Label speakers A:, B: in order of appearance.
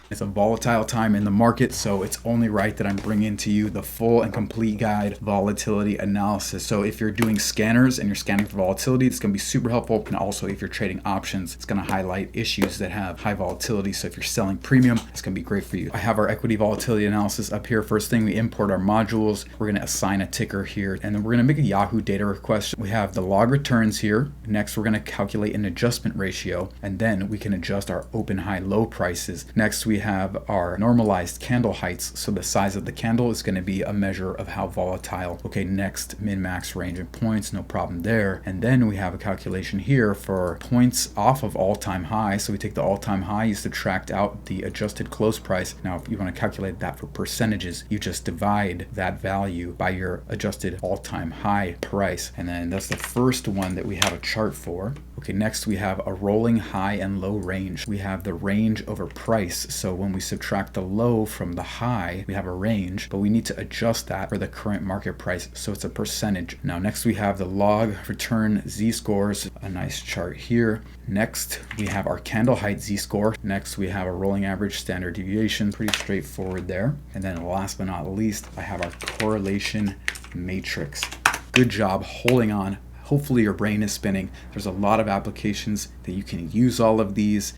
A: It's a volatile time in the market, so it's only right that I'm bringing to you the full and complete guide volatility analysis. So if you're doing scanners and you're scanning for volatility, it's going to be super helpful. And also if you're trading options, it's going to highlight issues that have high volatility. So if you're selling premium, it's going to be great for you. I have our equity volatility analysis up here. First thing, we import our modules. We're going to assign a ticker here, and then we're going to make a Yahoo data request. We have the log returns here. Next, we're going to calculate an adjustment ratio, and then we can adjust our open, high, low prices. Next, we have our normalized candle heights. So the size of the candle is going to be a measure of how volatile. Okay, next, min-max range in points, no problem there. And then we have a calculation here for points off of all-time high. So we take the all-time high, you subtract out the adjusted close price. Now, if you want to calculate that for percentages, you just divide that value by your adjusted all-time high price. And then that's the first one that we have a chart for. Okay, next we have a rolling high and low range. We have the range over price. So when we subtract the low from the high, we have a range, but we need to adjust that for the current market price. So it's a percentage. Now, next we have the log return Z-scores, a nice chart here. Next, we have our candle height Z-score. Next, we have a rolling average standard deviation. Pretty straightforward there. And then last but not least, I have our correlation matrix. Good job holding on. Hopefully your brain is spinning. There's a lot of applications that you can use all of these.